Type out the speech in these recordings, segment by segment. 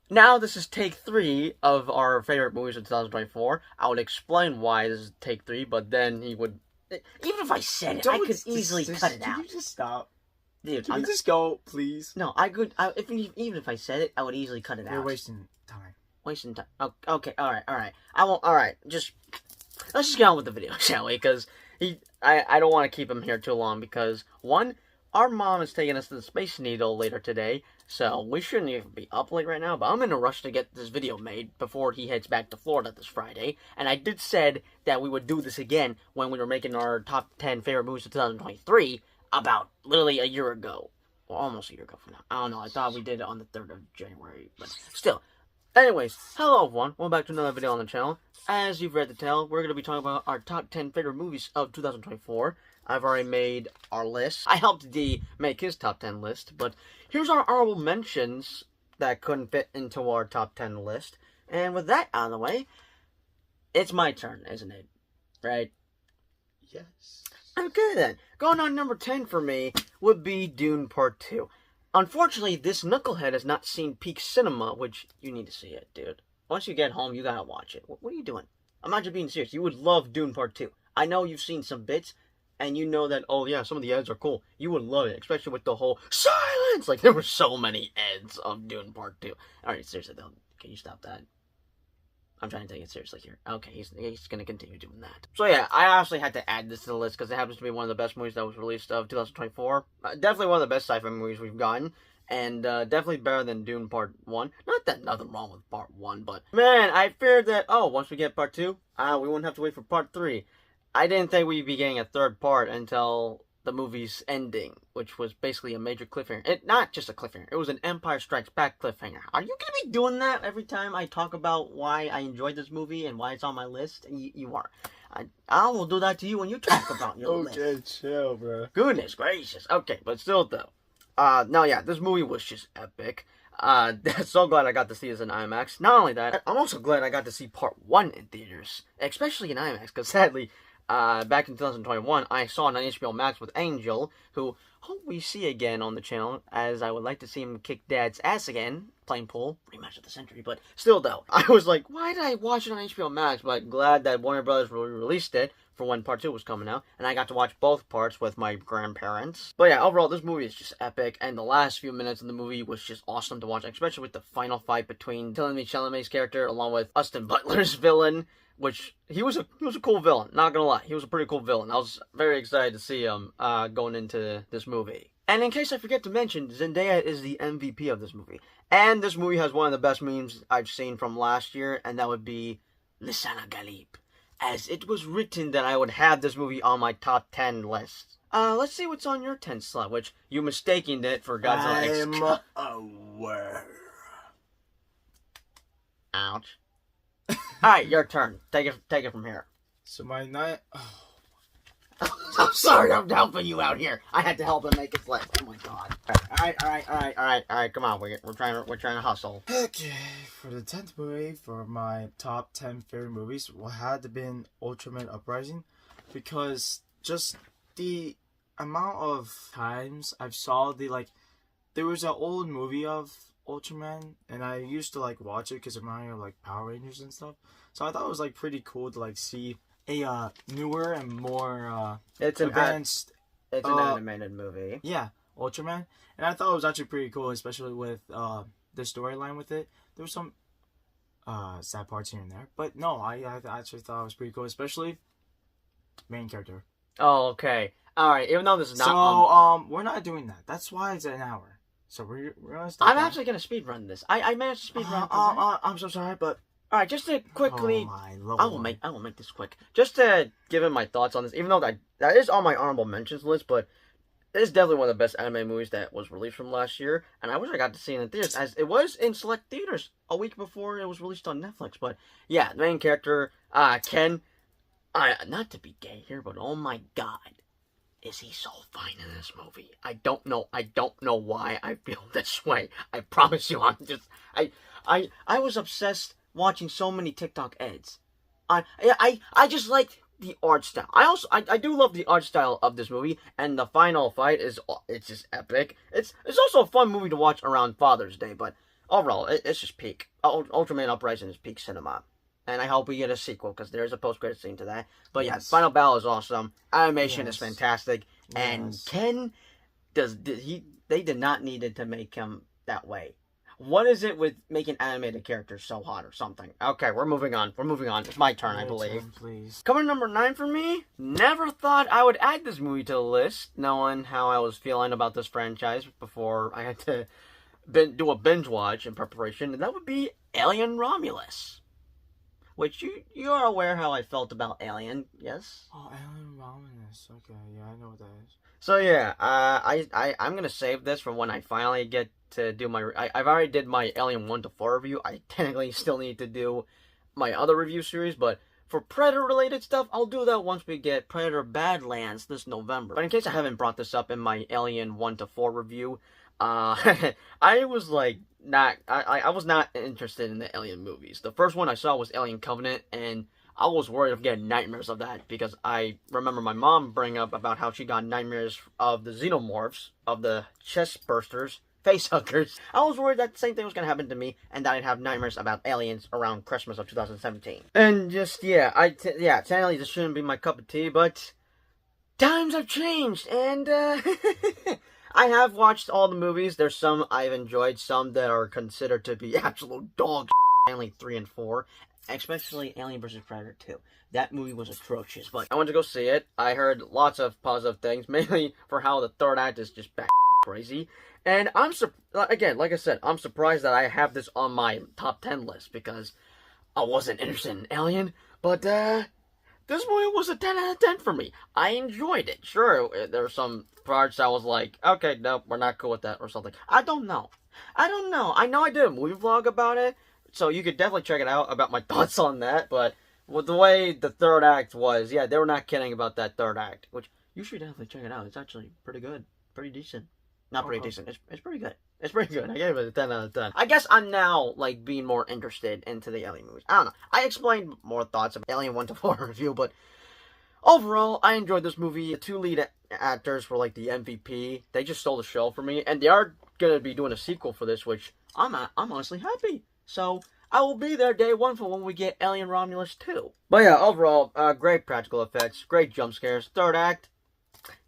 Now this is take 3 of our favorite movies of 2024. I would explain why this is take 3, but then he would... Even if I said it, I could easily cut it out. Can you just stop? Dude, Can you just go, please? No, even if I said it, I would easily cut it out. You're wasting time. Wasting time. Oh, okay, alright. I won't, alright, let's just get on with the video, shall we? Because I don't want to keep him here too long, because, one, our mom is taking us to the Space Needle later today, so we shouldn't even be up late right now, but I'm in a rush to get this video made before he heads back to Florida this Friday, and I did said that we would do this again when we were making our top 10 favorite movies of 2023, about literally a year ago. Well, almost a year ago from now. I don't know, I thought we did it on the 3rd of January, but still. Anyways, hello everyone, welcome back to another video on the channel. As you've read the title, we're going to be talking about our top 10 favorite movies of 2024. I've already made our list. I helped D make his top 10 list, but here's our honorable mentions that couldn't fit into our top 10 list. And with that out of the way, it's my turn, isn't it? Right? Yes. Okay then. Going on number 10 for me would be Dune Part 2. Unfortunately, this knucklehead has not seen Peak Cinema, which you need to see it, dude. Once you get home, you gotta watch it. What are you doing? I'm not just being serious. You would love Dune Part 2. I know you've seen some bits, and you know that, oh yeah, some of the ads are cool. You would love it, especially with the whole silence! Like, there were so many ads of Dune Part 2. Alright, seriously though, can you stop that? I'm trying to take it seriously here. Okay, he's gonna continue doing that. So yeah, I actually had to add this to the list because it happens to be one of the best movies that was released of 2024. Definitely one of the best sci-fi movies we've gotten. And definitely better than Dune Part 1. Not that nothing wrong with Part 1, but man, I feared that, oh, once we get Part 2, we wouldn't have to wait for Part 3. I didn't think we'd be getting a third part until the movie's ending, which was basically a major cliffhanger. Not just a cliffhanger, it was an Empire Strikes Back cliffhanger. Are you gonna be doing that every time I talk about why I enjoyed this movie and why it's on my list? You are. I will do that to you when you talk about your list. Okay, chill, bro. Goodness gracious. Okay, but still though. No, yeah, this movie was just epic. So glad I got to see this in IMAX. Not only that, I'm also glad I got to see Part 1 in theaters. Especially in IMAX, because sadly, back in 2021, I saw it on HBO Max with Angel, who hope we see again on the channel, as I would like to see him kick Dad's ass again, playing pool, rematch of the century, but still though, I was like, why did I watch it on HBO Max? But glad that Warner Brothers released it for when Part 2 was coming out, and I got to watch both parts with my grandparents. But yeah, overall, this movie is just epic, and the last few minutes of the movie was just awesome to watch, especially with the final fight between Timothée Chalamet's character along with Austin Butler's villain, which he was a cool villain, not gonna lie. He was a pretty cool villain. I was very excited to see him going into this movie. And in case I forget to mention, Zendaya is the MVP of this movie. And this movie has one of the best memes I've seen from last year, and that would be Lisana Galib, as it was written that I would have this movie on my top 10 list. Let's see what's on your 10 slot, which you mistaken it for Godzilla. I'm aware. Ouch. Alright, your turn. Take it from here. So my night. I'm sorry, I'm helping you out here. I had to help him make his list. Oh my god. Alright, come on, we're trying to hustle. Okay, for the 10th movie for my top 10 favorite movies had been Ultraman Uprising, because just the amount of times I've saw there was an old movie of Ultraman, and I used to watch it because it reminded me of Power Rangers and stuff. So I thought it was pretty cool to see a newer and more advanced. It's an animated movie. Yeah, Ultraman, and I thought it was actually pretty cool, especially with the storyline with it. There was some sad parts here and there, but no, I actually thought it was pretty cool, especially main character. Oh, okay. All right. Even though this is not. So we're not doing that. That's why it's an hour. So we're gonna stop. I'm actually gonna speedrun this. I managed to speedrun. I'm so sorry, but all right, just to quickly, oh my Lord. I will make this quick. Just to give him my thoughts on this, even though that is on my honorable mentions list, but it is definitely one of the best anime movies that was released from last year, and I wish I got to see it in theaters, as it was in select theaters a week before it was released on Netflix. But yeah, the main character, Ken, not to be gay here, but oh my god, is he so fine in this movie? I don't know why I feel this way. I promise you, I was obsessed watching so many TikTok ads. I just like the art style. I do love the art style of this movie, and the final fight it's just epic. It's also a fun movie to watch around Father's Day, but overall, it's just peak. Ultraman Uprising is peak cinema. And I hope we get a sequel, because there's a post-credit scene to that. But yes, yeah, Final Battle is awesome. Animation is fantastic. And Ken, they did not need it to make him that way. What is it with making animated characters so hot or something? Okay, we're moving on. It's my turn, I believe. Please. Coming number 9 for me. Never thought I would add this movie to the list, knowing how I was feeling about this franchise before I had to do a binge watch in preparation, and that would be Alien Romulus. Which you are aware how I felt about Alien, yes? Oh, Alien Romulus. Okay, yeah, I know what that is. So yeah, I'm gonna save this for when I finally get to do my. I've already did my Alien 1 to 4 review. I technically still need to do my other review series, but for Predator related stuff, I'll do that once we get Predator Badlands this November. But in case I haven't brought this up in my Alien 1 to 4 review, I was like I was not interested in the Alien movies. The first one I saw was Alien Covenant, and I was worried of getting nightmares of that, because I remember my mom bringing up about how she got nightmares of the xenomorphs, of the chest bursters, face huggers. I was worried that the same thing was going to happen to me, and that I'd have nightmares about aliens around Christmas of 2017. And just, technically this shouldn't be my cup of tea, but times have changed, and I have watched all the movies. There's some I've enjoyed, some that are considered to be absolute dog shit. Alien 3 and 4. Especially Alien vs. Predator 2. That movie was atrocious, but I went to go see it. I heard lots of positive things, mainly for how the third act is just crazy. And again, like I said, I'm surprised that I have this on my top 10 list, because I wasn't interested in Alien, but this movie was a 10 out of 10 for me. I enjoyed it. Sure, there were some parts I was like, okay, no, we're not cool with that, or something. I don't know. I know I did a movie vlog about it, so you could definitely check it out about my thoughts on that, but with the way the third act was, yeah, they were not kidding about that third act, which you should definitely check it out. It's actually pretty good. Pretty decent. Not pretty decent. It's pretty good. It's pretty good. I gave it a 10 out of 10. I guess I'm now, like, being more interested into the Alien movies. I don't know. I explained more thoughts about Alien 1 to 4 review, but overall, I enjoyed this movie. The two lead actors were, like, the MVP. They just stole the show for me, and they are gonna be doing a sequel for this, which I'm honestly happy. So, I will be there day one for when we get Alien Romulus 2. But yeah, overall, great practical effects, great jump scares. Third act,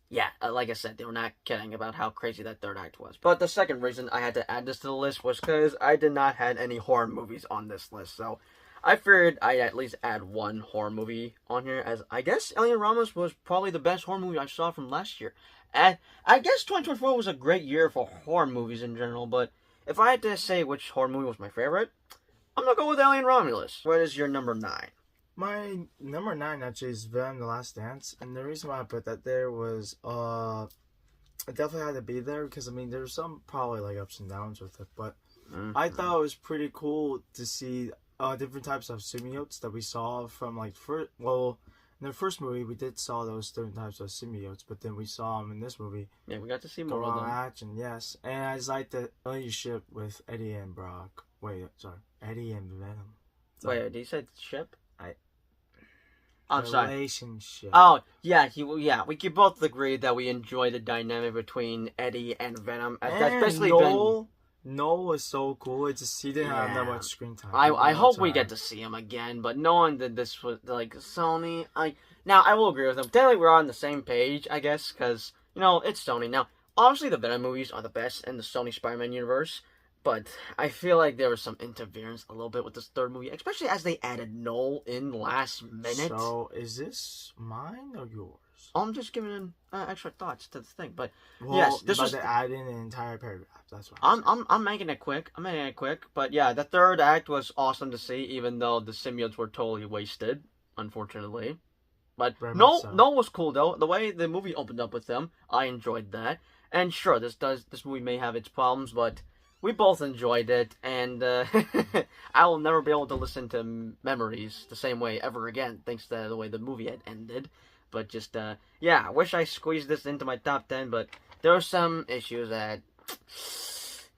yeah, like I said, they were not kidding about how crazy that third act was. But the second reason I had to add this to the list was because I did not have any horror movies on this list. So I figured I'd at least add one horror movie on here, as I guess Alien Romulus was probably the best horror movie I saw from last year. And I guess 2024 was a great year for horror movies in general, but if I had to say which horror movie was my favorite, I'm gonna go with Alien Romulus. What is your number 9? My number 9 actually is Venom: The Last Dance, and the reason why I put that there was, it definitely had to be there because, I mean, there's some probably like ups and downs with it, but I thought it was pretty cool to see different types of symbiotes that we saw from, like, in the first movie we did saw those different types of symbiotes, but then we saw them in this movie. Yeah, we got to see more of them. Action, yes, and I just like the relationship with Eddie and Brock. Eddie and Venom. Wait, did you say ship? I'm sorry. Relationship. Oh, yeah, we could both agree that we enjoy the dynamic between Eddie and Venom. That's basically Noel was so cool. It just he didn't have that much screen time. I hope we get to see him again, but knowing that this was like Sony, now I will agree with him. Technically, we're on the same page, I guess, because it's Sony. Now, obviously, the Venom movies are the best in the Sony Spider-Man universe. But I feel like there was some interference a little bit with this third movie, especially as they added Noel in last minute. So, is this mine or yours? I'm just giving extra thoughts to the thing, but yes, this was adding an entire paragraph. That's what I'm making it quick. But yeah, the third act was awesome to see, even though the symbiotes were totally wasted, unfortunately. But Noel was cool though. The way the movie opened up with them, I enjoyed that. And sure, this movie may have its problems, but we both enjoyed it, and I will never be able to listen to Memories the same way ever again, thanks to the way the movie had ended. But just, I wish I squeezed this into my top 10, but there are some issues that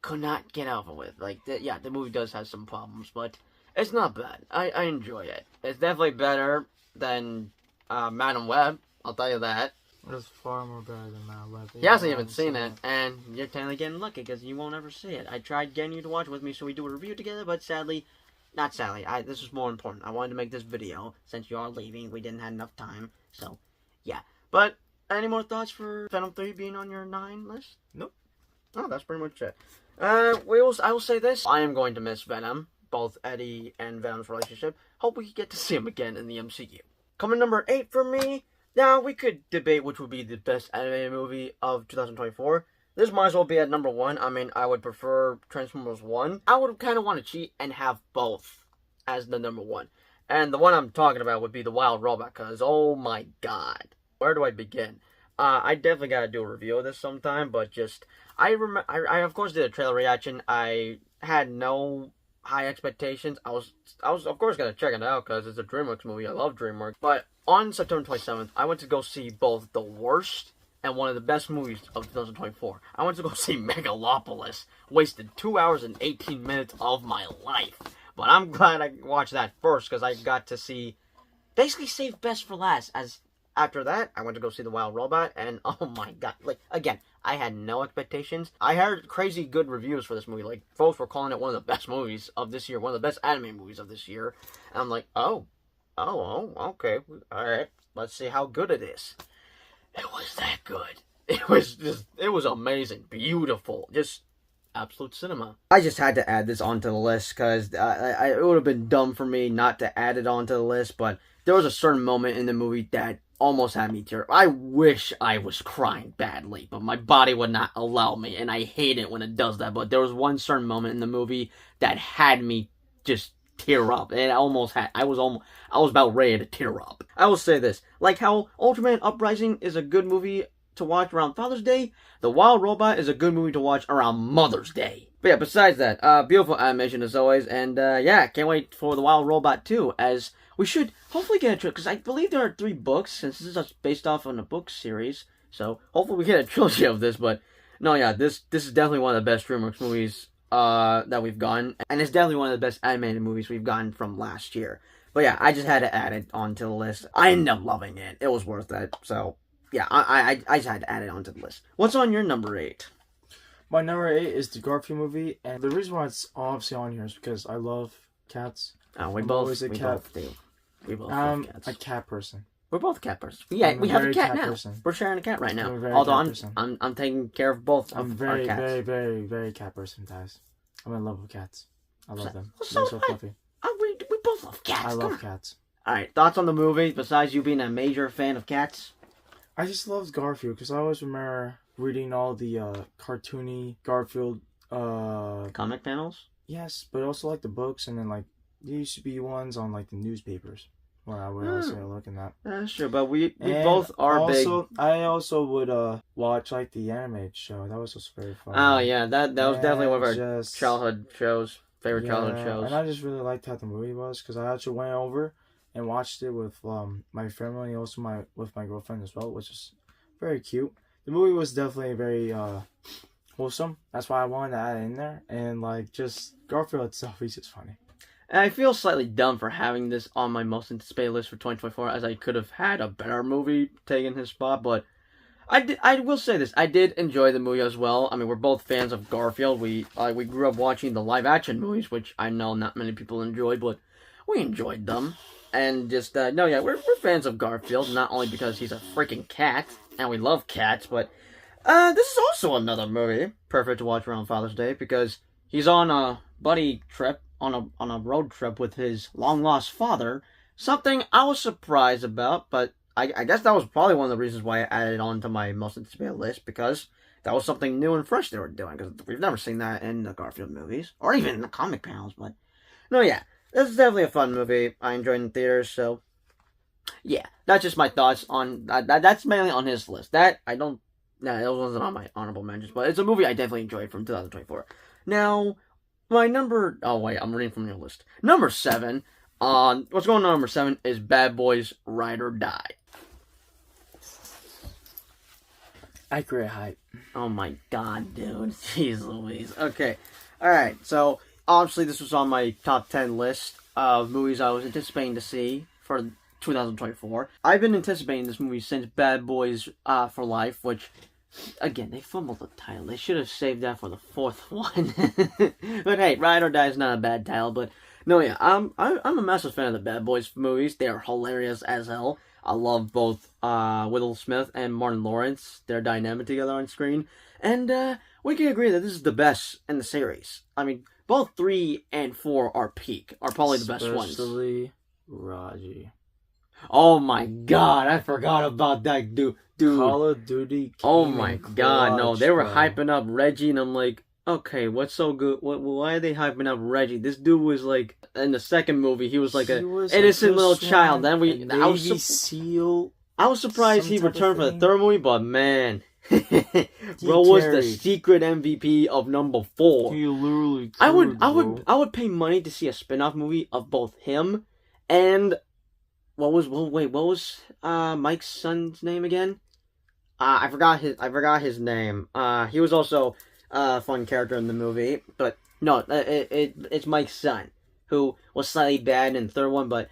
could not get over with. Like, the movie does have some problems, but it's not bad. I enjoy it. It's definitely better than Madam Web, I'll tell you that. It's far more better than Man of Legend. He hasn't even seen it, and you're technically getting lucky because you won't ever see it. I tried getting you to watch with me so we do a review together, but sadly, not sadly. This is more important. I wanted to make this video since you are leaving. We didn't have enough time, so yeah. But any more thoughts for Venom 3 being on your 9 list? Nope. Oh, that's pretty much it. I will say this. I am going to miss Venom, both Eddie and Venom's relationship. Hope we get to see him again in the MCU. Coming number 8 for me. Now, we could debate which would be the best animated movie of 2024. This might as well be at number 1. I mean, I would prefer Transformers 1. I would kind of want to cheat and have both as the number 1. And the one I'm talking about would be The Wild Robot, because, oh my god. Where do I begin? I definitely gotta do a review of this sometime, but just, I of course did a trailer reaction. I had no high expectations. I was of course gonna check it out because it's a DreamWorks movie. I love DreamWorks. But on September 27th, I went to go see both the worst and one of the best movies of 2024. I went to go see Megalopolis. Wasted 2 hours and 18 minutes of my life. But I'm glad I watched that first because I got to see, basically save best for last. As after that, I went to go see The Wild Robot, and oh my god, like, again, I had no expectations. I heard crazy good reviews for this movie. Like, folks were calling it one of the best movies of this year, one of the best anime movies of this year. And I'm like, oh, okay, alright, let's see how good it is. It was that good. It was amazing, beautiful, just absolute cinema. I just had to add this onto the list, because it would have been dumb for me not to add it onto the list, but there was a certain moment in the movie that almost had me tear up. I wish I was crying badly, but my body would not allow me, and I hate it when it does that. But there was one certain moment in the movie that had me just tear up, and I was about ready to tear up. I will say this, like how Ultraman Uprising is a good movie to watch around Father's Day, The Wild Robot is a good movie to watch around Mother's Day. But yeah, besides that, beautiful animation as always, and yeah, can't wait for The Wild Robot 2, as we should hopefully get a trilogy, because I believe there are 3 books, since this is based off on a book series, so hopefully we get a trilogy of this. But no, yeah, this is definitely one of the best DreamWorks movies that we've gotten, and it's definitely one of the best animated movies we've gotten from last year. But yeah, I just had to add it onto the list. I ended up loving it. It was worth it, so yeah, I just had to add it onto the list. What's on your number 8? My number 8 is the Garfield movie, and the reason why it's obviously on here is because I love cats. We both do. We both love cats. I'm a cat person. We're both cat persons. Yeah, we have a cat now. Person. We're sharing a cat right now. Although I'm taking care of both I'm of our cats. I'm very, very cat person, guys. I'm in love with cats. I love them. So They're so fluffy. We both love cats. I love cats. Alright, thoughts on the movie, besides you being a major fan of cats? I just loved Garfield, because I always remember reading all the cartoony Garfield comic panels? Yes, but also like the books, and then like there used to be ones on like the newspapers where I would also look at that. That's true, but we both are big. I also would watch like the animated show. That was just very fun. Oh yeah, that was definitely one of our childhood shows, favorite childhood shows. And I just really liked how the movie was, because I actually went over and watched it with my family, and also with my girlfriend as well, which is very cute. The movie was definitely very wholesome. That's why I wanted to add it in there. And like, just Garfield itself, he's just funny. And I feel slightly dumb for having this on my most anticipated list for 2024, as I could have had a better movie taking his spot, but I will say this, I did enjoy the movie as well. I mean, we're both fans of Garfield. We grew up watching the live-action movies, which I know not many people enjoy, but we enjoyed them. And just, no, yeah, we're fans of Garfield, not only because he's a freaking cat, and we love cats, but this is also another movie perfect to watch around Father's Day, because he's on a buddy trip, on a road trip with his long-lost father, something I was surprised about, but I guess that was probably one of the reasons why I added it on to my most anticipated list, because that was something new and fresh they were doing, because we've never seen that in the Garfield movies, or even in the comic panels, but no, yeah, this is definitely a fun movie. I enjoyed it in theaters, so yeah, that's just my thoughts on that's mainly on his list. That wasn't on my honorable mentions, but it's a movie I definitely enjoyed from 2024. Now, my number... Oh, wait, I'm reading from your list. Number 7. What's going on number 7 is Bad Boys Ride or Die. Accurate height. Oh my god, dude. Jeez Louise. Okay. Alright, so obviously this was on my top 10 list of movies I was anticipating to see for 2024. I've been anticipating this movie since Bad Boys for Life, which, again, they fumbled the title. They should have saved that for the fourth one. But hey, Ride or Die is not a bad title. But no, yeah, I'm a massive fan of the Bad Boys movies. They are hilarious as hell. I love both Will Smith and Martin Lawrence. Their dynamic together on screen. And we can agree that this is the best in the series. I mean, both 3 and 4 are probably the best ones. Especially Raji. Oh my god, I forgot about that dude. Call of Duty. Oh my god, no, they were hyping up Reggie, and I'm like, okay, what's so good? Why are they hyping up Reggie? This dude was like, in the second movie, he was like an innocent little child. Then I was surprised he returned for the third movie, but man, bro was the secret MVP of number 4. He literally. I would pay money to see a spin-off movie of both him and what was Mike's son's name again? I forgot his name. He was also a fun character in the movie, but no, it's Mike's son, who was slightly bad in the third one, but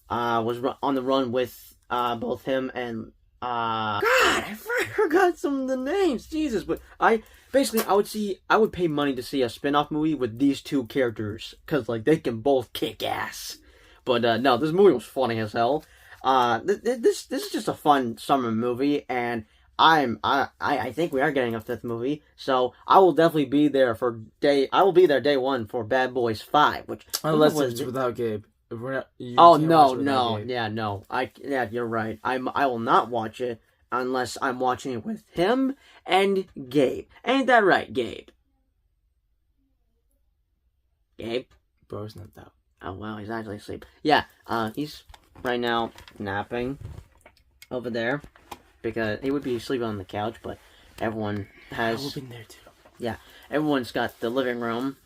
was on the run with both him and God, I forgot some of the names. Jesus, but I would pay money to see a spin-off movie with these two characters, because like they can both kick ass. But no, this movie was funny as hell. This is just a fun summer movie, and I think we are getting a 5th movie, so I will definitely be there day 1 for Bad Boys 5, which unless it's without Gabe. If we're not, no, you're right. I will not watch it unless I'm watching it with him and Gabe. Ain't that right, Gabe? Gabe? Bro's not out. Oh wow, he's actually asleep. Yeah, he's right now napping over there because he would be sleeping on the couch, but everyone has. I would be there too. Yeah, everyone's got the living room.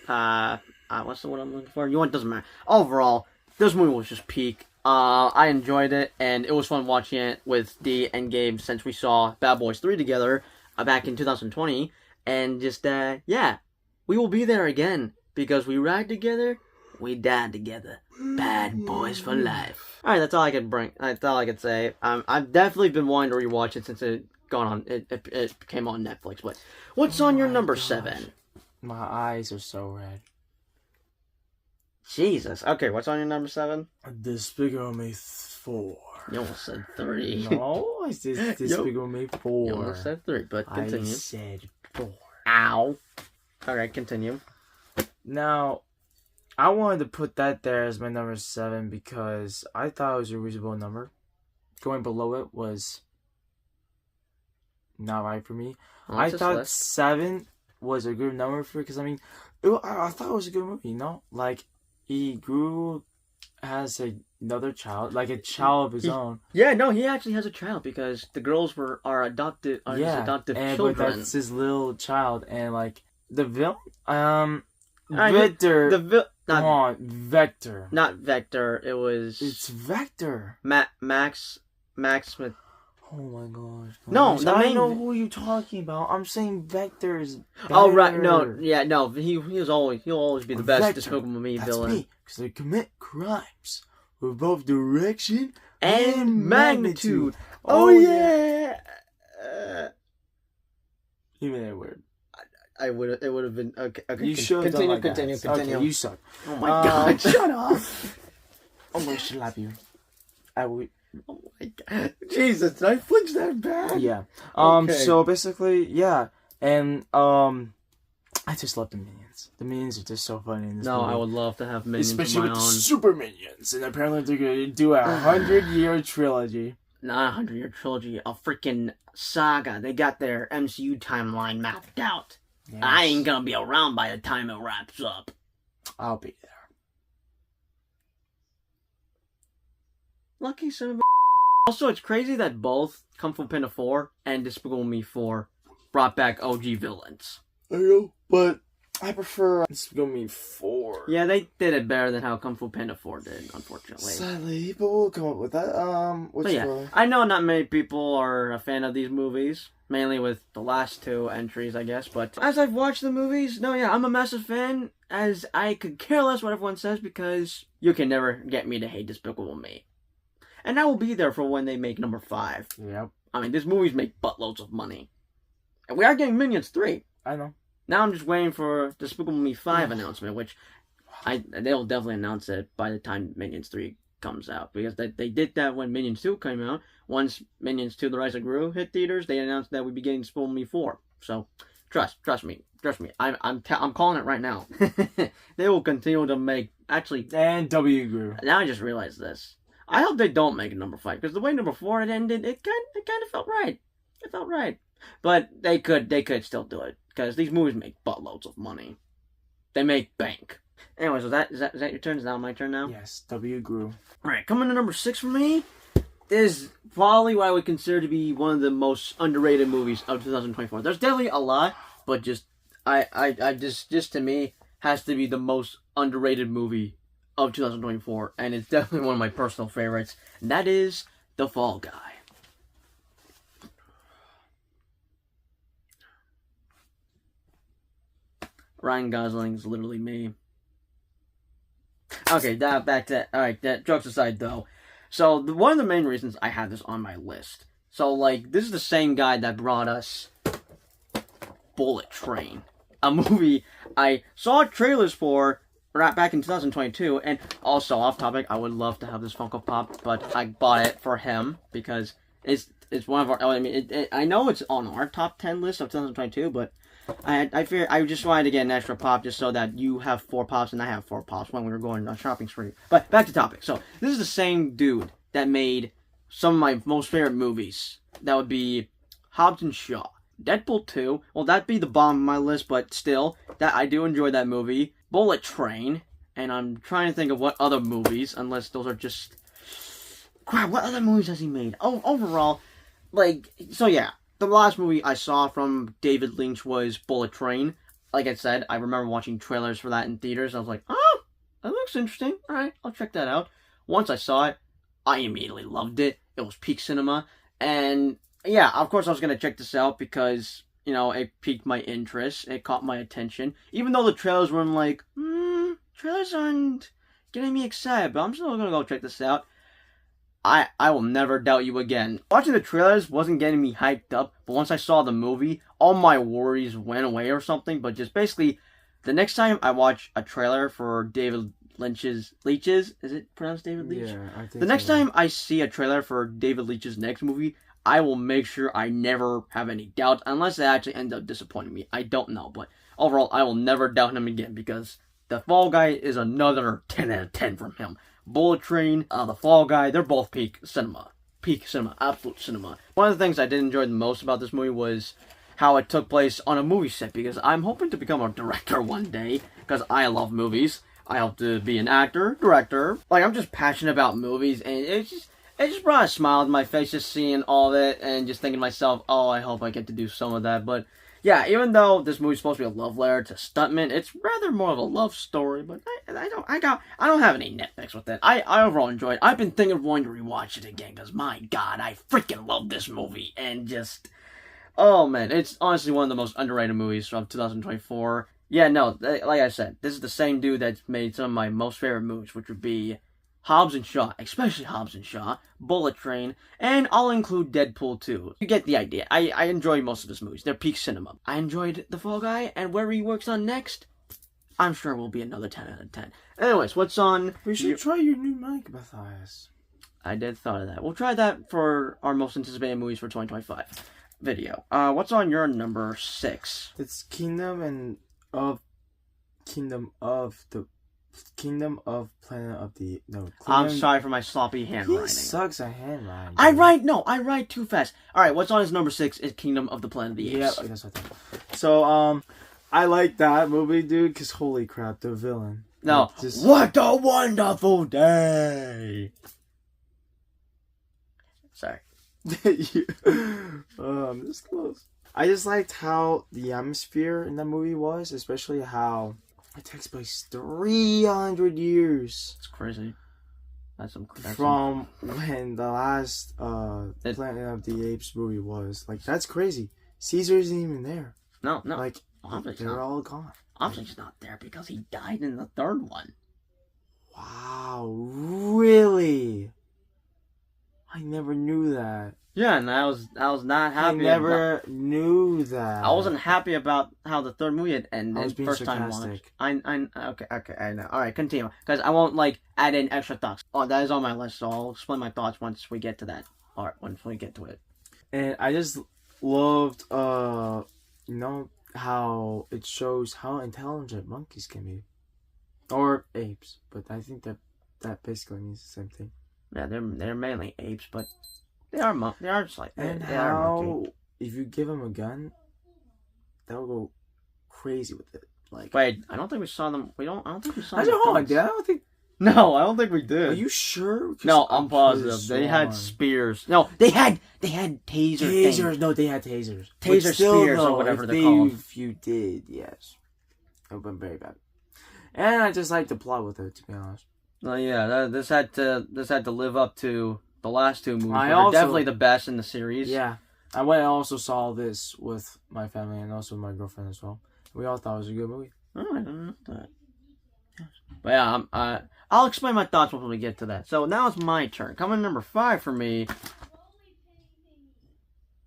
What's the word I'm looking for? You know what? Doesn't matter. Overall, this movie was just peak. I enjoyed it, and it was fun watching it with Dee and Gabe since we saw Bad Boys 3 together back in 2020. And just, yeah, we will be there again because we ride together, we die together. Bad Boys for life. Alright, that's all I could bring. That's all I could say. I've definitely been wanting to rewatch it since it came on Netflix. But what's on your number 7? My eyes are so red. Jesus. Okay, what's on your number 7? Despicable Me 4. You almost said 3. No, I said Despicable Me 4. You almost said 3, but continue. I said 4. Ow. Alright, continue. Now, I wanted to put that there as my number 7 because I thought it was a reasonable number. Going below it was not right for me. I thought 7 was a good number for it because, I mean, I thought it was a good movie, you know? Like, he grew as another child, like a child of his own. Yeah, no, he actually has a child because the girls are adopted, his adoptive children. But that's his little child, and like the villain, Vector. Come on, Vector. Not Vector. It was. It's Vector. Max Smith. Oh my gosh. No, I know who you're talking about. I'm saying Vector is better. Oh, right. No, yeah, no. He'll always be the best Despicable Me villain. That's me, because they commit crimes with both direction and magnitude. Oh, yeah. Even that word. It would have been okay. You should continue. Okay, you suck. Oh my god! Shut up! I'm going to slap you. I will. Oh my god! Jesus, did I flinch that bad? Yeah. Okay. So basically, yeah, and I just love the Minions. The Minions are just so funny in this movie. I would love to have Minions especially of my with own. The Super Minions, and apparently they're gonna do a 100-year trilogy. Not a 100-year trilogy, a freaking saga. They got their MCU timeline mapped out. Yes. I ain't gonna be around by the time it wraps up. I'll be there. Lucky son of a. Also, it's crazy that both Kung Fu Panda 4 and Despicable Me 4 brought back OG villains. I know, but I prefer Despicable Me 4. Yeah, they did it better than how Kung Fu Panda 4 did, unfortunately. Sadly, but we'll come up with that. I know not many people are a fan of these movies. Mainly with the last 2 entries, I guess. But as I've watched the movies, I'm a massive fan. As I could care less what everyone says because you can never get me to hate Despicable Me. and that will be there for when they make number 5. Yep. I mean, these movies make buttloads of money. And we are getting Minions 3. I know. Now I'm just waiting for the Despicable Me 5 announcement, which they'll definitely announce it by the time Minions 3 comes out. Because they did that when Minions 2 came out. Once Minions 2 The Rise of Gru hit theaters, they announced that we'd be getting Despicable Me 4. So, trust me. I'm calling it right now. They will continue to make, actually... And W Gru. Now I just realized this. I hope they don't make a number 5, because the way number 4 it ended, it kind of felt right. It felt right. But they could still do it, because these movies make buttloads of money. They make bank. Anyways, is that your turn? Is that my turn now? Yes, W Gru. Alright, coming to number 6 for me is probably what I would consider to be one of the most underrated movies of 2024. There's definitely a lot, but just to me has to be the most underrated movie of 2024, and it's definitely one of my personal favorites, and that is The Fall Guy. Ryan Gosling's literally me. Okay, back to alright. Jokes aside, though, so one of the main reasons I had this on my list. So like, this is the same guy that brought us Bullet Train, a movie I saw trailers for right back in 2022, and also off topic, I would love to have this Funko Pop, but I bought it for him because it's one of our. I mean, I know it's on our top 10 list of 2022, but I fear I just wanted to get an extra pop just so that you have 4 pops and I have 4 pops when we were going on shopping spree. But back to topic. So this is the same dude that made some of my most favorite movies. That would be Hobbs and Shaw, Deadpool 2. Well, that'd be the bottom of my list, but still, that I do enjoy that movie. Bullet Train, and I'm trying to think of what other movies, unless those are just crap. What other movies has he made? Oh, overall, like, so yeah. The last movie I saw from David Lynch was Bullet Train. Like I said, I remember watching trailers for that in theaters. I was like, oh, that looks interesting. Alright, I'll check that out. Once I saw it, I immediately loved it. It was peak cinema. And yeah, of course I was going to check this out because, you know, it piqued my interest. It caught my attention. Even though the trailers weren't like, trailers aren't getting me excited, but I'm still going to go check this out. I will never doubt you again. Watching the trailers wasn't getting me hyped up, but once I saw the movie, all my worries went away or something. But just basically, the next time I watch a trailer for David Leitch's, is it pronounced David Leitch? Yeah, I think the next time I see a trailer for David Leitch's next movie, I will make sure I never have any doubts, unless they actually end up disappointing me. I don't know, but overall, I will never doubt him again, because The Fall Guy is another 10 out of 10 from him. Bullet Train, The Fall Guy, they're both peak cinema. Peak cinema, absolute cinema. One of the things I did enjoy the most about this movie was how it took place on a movie set, because I'm hoping to become a director one day, because I love movies. I hope to be an actor, director. Like, I'm just passionate about movies, and it just brought a smile to my face just seeing all of it, and just thinking to myself, oh, I hope I get to do some of that. But yeah, even though this movie's supposed to be a love letter to stuntmen, it's rather more of a love story. But I don't have any nitpicks with it. I overall enjoyed it. I've been thinking of wanting to rewatch it again because my God, I freaking love this movie, and just oh man, it's honestly one of the most underrated movies of 2024. Yeah, no, like I said, this is the same dude that's made some of my most favorite movies, which would be Hobbs and Shaw, especially Hobbs and Shaw, Bullet Train, and I'll include Deadpool 2. You get the idea. I enjoy most of his movies. They're peak cinema. I enjoyed The Fall Guy, and where he works on next, I'm sure will be another 10 out of 10. Anyways, what's on... We should try your new mic, Matthias. I did thought of that. We'll try that for our most anticipated movies for 2025 video. What's on your number 6? It's Kingdom of Planet of the... No. I'm sorry for my sloppy handwriting. He sucks at handwriting. I write too fast. Alright, what's on his number 6 is Kingdom of the Planet of the Apes. Yeah, that's what I thought. So, I like that movie, dude, because holy crap, the villain. No. What a wonderful day! Sorry. This close. I just liked how the atmosphere in that movie was, especially how it takes place 300 years. It's crazy. From when the last Planet of the Apes movie was. Like, that's crazy. Caesar isn't even there. No. Like, they're all gone. Obviously he's not there because he died in the third one. Wow, really? Yeah, and I was not I happy. never knew that. I wasn't happy about how the third movie had ended. I was being first time sarcastic. watch. Okay, I know. All right, continue, because I won't like add in extra thoughts. Oh, that is on my list, so I'll explain my thoughts once we get to that. All right, once we get to it. And I just loved, how it shows how intelligent monkeys can be, or apes. But I think that basically means the same thing. Yeah, they're mainly apes, but they are just like And they are how monkey. if you give them a gun, they'll go crazy with it. Like, Wait, I don't think we saw them. I don't think we saw I them. don't with know. I guns. don't think. No, I don't think we did. Are you sure? 'Cause No, I'm could've positive. They had sworn. spears. No, they had taser Tasers. things. No, they had tasers. Taser But still, spears or though, whatever if they're called. If you did, yes, it would have been very bad. And I just like the plot with it, to be honest. Oh yeah, this had to live up to the last two movies. I Which are also- definitely the best in the series. Yeah, I went and also saw this with my family and also my girlfriend as well. We all thought it was a good movie. Oh, I don't know that. But yeah, I'll explain my thoughts when we get to that. So now it's my turn. Coming number 5 for me.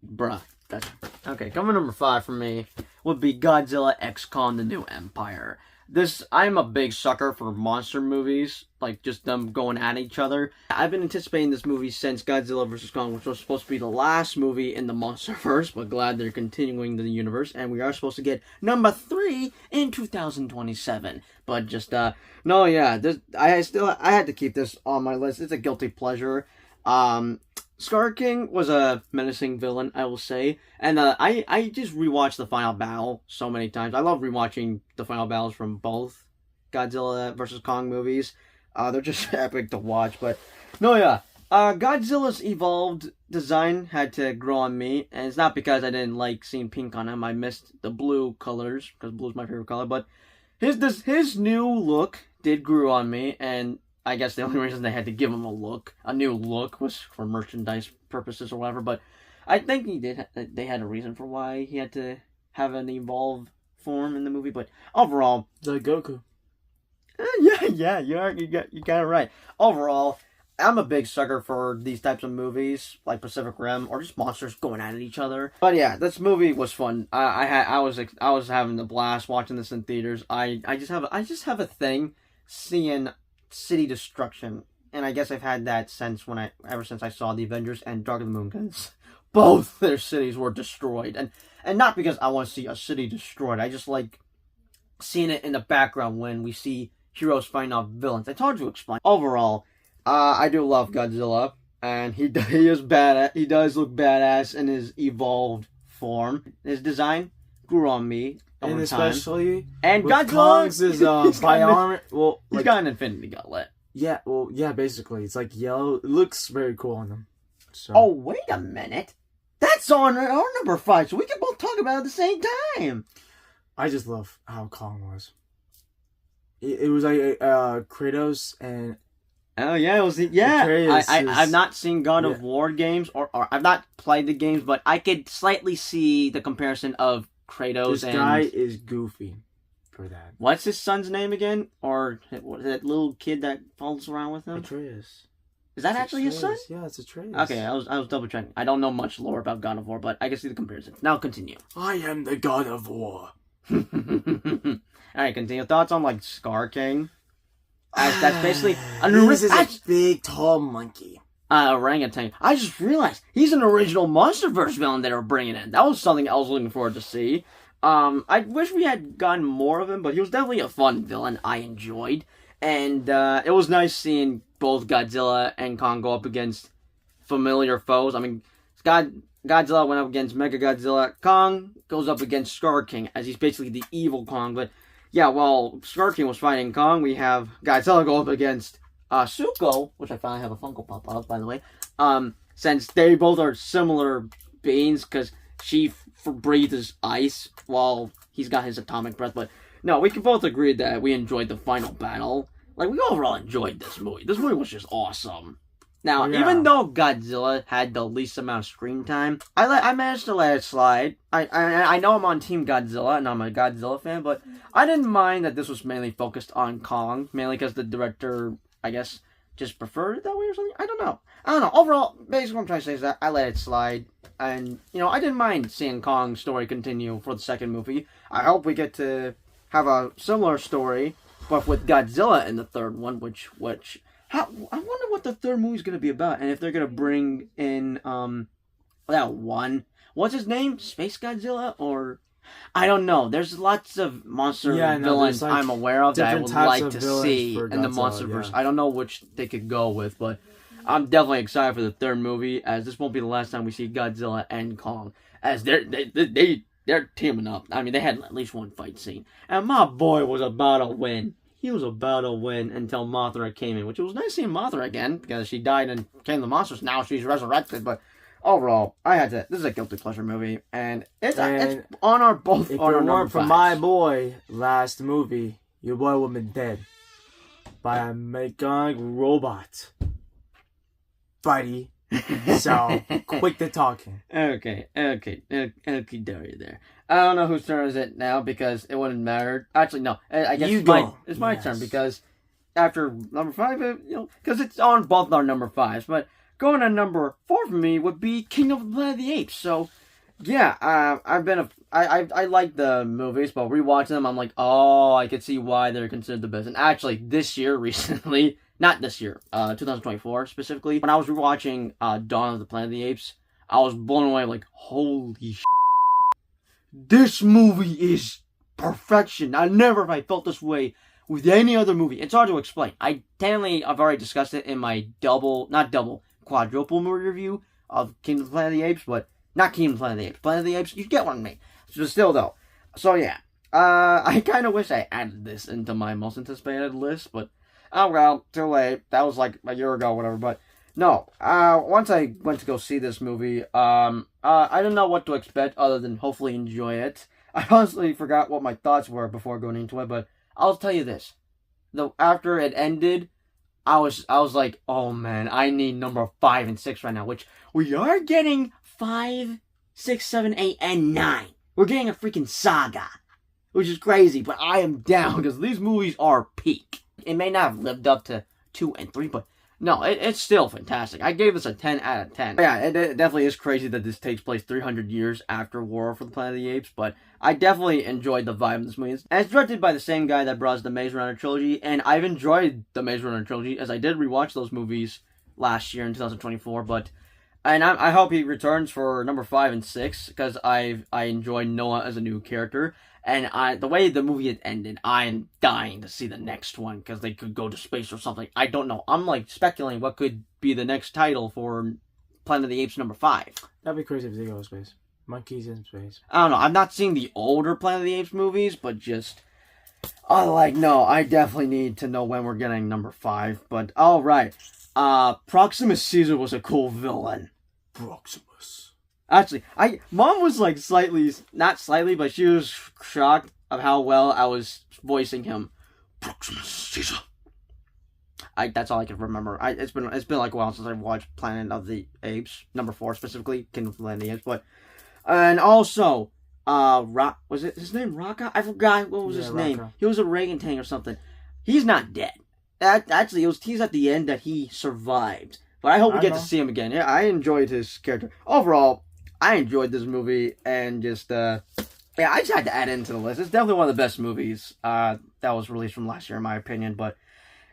Bruh. Gotcha. Okay, coming number 5 for me would be Godzilla X Kong: The New Empire. I'm a big sucker for monster movies, like just them going at each other. I've been anticipating this movie since Godzilla vs. Kong, which was supposed to be the last movie in the MonsterVerse, but glad they're continuing the universe, and we are supposed to get number 3 in 2027. But just, no, yeah, I had to keep this on my list. It's a guilty pleasure. Scar King was a menacing villain, I will say. And I just rewatched the final battle so many times. I love rewatching the final battles from both Godzilla vs. Kong movies. They're just epic to watch. But, no, yeah. Godzilla's evolved design had to grow on me. And it's not because I didn't like seeing pink on him. I missed the blue colors, because blue's my favorite color. But his new look did grow on me. And I guess the only reason they had to give him a new look, was for merchandise purposes or whatever. But I think they had a reason for why he had to have an evolved form in the movie. But overall, The Goku. yeah, you got it right. Overall, I'm a big sucker for these types of movies, like Pacific Rim, or just monsters going at each other. But yeah, this movie was fun. I was having a blast watching this in theaters. I just have a thing seeing city destruction, and I guess I've had that ever since I saw the Avengers and Dark of the Moon, because both their cities were destroyed, and not because I want to see a city destroyed. I just like seeing it in the background when we see heroes fighting off villains. It's hard to explain. Overall, I do love Godzilla, and he is badass. He does look badass in his evolved form. His design grew on me. And especially, and Godzilla, Kong's is bionic. Well, he's got an infinity gauntlet. Yeah, basically, it's like yellow. It looks very cool on them. So. Oh, wait a minute. That's on our number 5, so we can both talk about it at the same time. I just love how Kong was. It was like Kratos and. Oh yeah, it was. Yeah, I've not seen God of Yeah. War games, or I've not played the games, but I could slightly see the comparison of Kratos This and guy is goofy for that. what's his son's name again? Or that little kid that follows around with him? Atreus. Is that actually his son? Yeah, it's Atreus. Okay, I was double checking. I don't know much lore about God of War, but I can see the comparison. Now continue. I am the God of War. All right, continue. Thoughts on like Scar King? That's basically This is a big, tall monkey. Orangutan. I just realized he's an original MonsterVerse villain they were bringing in. That was something I was looking forward to see. I wish we had gotten more of him, but he was definitely a fun villain I enjoyed. And it was nice seeing both Godzilla and Kong go up against familiar foes. I mean, Godzilla went up against Mechagodzilla. Kong goes up against Scar King, as he's basically the evil Kong. But yeah, while Scar King was fighting Kong, we have Godzilla go up against Suko, which I finally have a Funko Pop of, by the way. Since they both are similar beings, because she breathes ice while he's got his atomic breath. But no, we can both agree that we enjoyed the final battle. Like, we overall enjoyed this movie. This movie was just awesome. Now, even though Godzilla had the least amount of screen time, I managed to let it slide. I know I'm on Team Godzilla, and I'm a Godzilla fan, but I didn't mind that this was mainly focused on Kong, mainly because the director, I guess, just preferred it that way or something. I don't know. Overall, basically what I'm trying to say is that I let it slide. And, I didn't mind seeing Kong's story continue for the second movie. I hope we get to have a similar story, but with Godzilla in the third one, I wonder what the third movie's going to be about. And if they're going to bring in, that one, what's his name? Space Godzilla? Or, I don't know. There's lots of monster villains I'm aware of that I would like to see in the MonsterVerse. I don't know which they could go with, but I'm definitely excited for the third movie, as this won't be the last time we see Godzilla and Kong, as they're teaming up. I mean, they had at least one fight scene, and my boy was about to win. He was about to win until Mothra came in, which it was nice seeing Mothra again, because she died and came the monsters. Now she's resurrected, but overall, this is a guilty pleasure movie, and it's on our both. If on it our weren't for my boy last movie, your boy would have been dead by a mechanic robot. Buddy. So, quick to talking. Okay, Dory there. I don't know whose turn is it now, because it wouldn't matter. Actually, no. I guess it's my turn, because after number 5, because it's on both our number 5s, but going on number 4 for me would be Kingdom of the Planet of the Apes. So, yeah, I like the movies, but rewatching them, I'm like, oh, I could see why they're considered the best. And actually, this year, recently, not this year, 2024 specifically, when I was rewatching Dawn of the Planet of the Apes, I was blown away, like, holy shit. This movie is perfection. I never have I felt this way with any other movie. It's hard to explain. I've already discussed it in my quadruple movie review of Kingdom of the Planet of the Apes, but not Kingdom of the Planet of the Apes. Planet of the Apes, you get what I mean. So still though. So yeah. I kind of wish I added this into my most anticipated list, but oh well, too late. That was like a year ago or whatever, but no. Once I went to go see this movie, I didn't know what to expect other than hopefully enjoy it. I honestly forgot what my thoughts were before going into it, but I'll tell you this. After it ended, I was like, oh man, I need number 5 and 6 right now, which we are getting 5, 6, 7, 8, and 9. We're getting a freaking saga, which is crazy, but I am down because these movies are peak. It may not have lived up to 2 and 3, but no, it's still fantastic. I gave this a 10 out of 10. Yeah, it definitely is crazy that this takes place 300 years after War for the Planet of the Apes, but I definitely enjoyed the vibe of this movie. And it's directed by the same guy that brought us the Maze Runner trilogy, and I've enjoyed the Maze Runner trilogy, as I did rewatch those movies last year in 2024, and I hope he returns for number 5 and 6, because I enjoy Noah as a new character. And the way the movie had ended, I'm dying to see the next one, because they could go to space or something. I don't know. I'm like speculating what could be the next title for Planet of the Apes number 5. That'd be crazy if they go to space. Monkeys in space. I don't know. I've not seen the older Planet of the Apes movies, but I definitely need to know when we're getting number 5. But alright. Proximus Caesar was a cool villain. Proximus. Actually, Mom was like not slightly, but she was shocked of how well I was voicing him. Proximus Caesar. That's all I can remember. It's been like a while since I watched Planet of the Apes, number 4 specifically, Kingdom of the Planet of the Apes. And also, was it his name Raka? I forgot what was his name. He was a orangutan or something. He's not dead. Actually, it was teased at the end that he survived. But I hope we get to see him again. Yeah, I enjoyed his character. Overall, I enjoyed this movie, and just, I just had to add it into the list. It's definitely one of the best movies that was released from last year, in my opinion. But,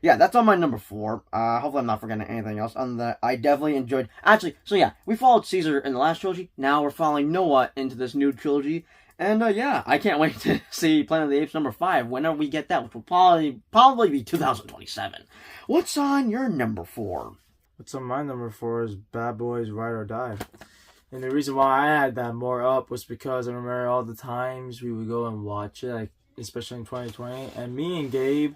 yeah, that's on my number 4. Hopefully I'm not forgetting anything else. Other than that, I definitely enjoyed... Actually, so yeah, we followed Caesar in the last trilogy. Now we're following Noah into this new trilogy. And, yeah, I can't wait to see Planet of the Apes number 5 whenever we get that, which will probably be 2027. What's on your number 4? What's on my number 4 is Bad Boys Ride or Die. And the reason why I had that more up was because I remember all the times we would go and watch it, like, especially in 2020. And me and Gabe,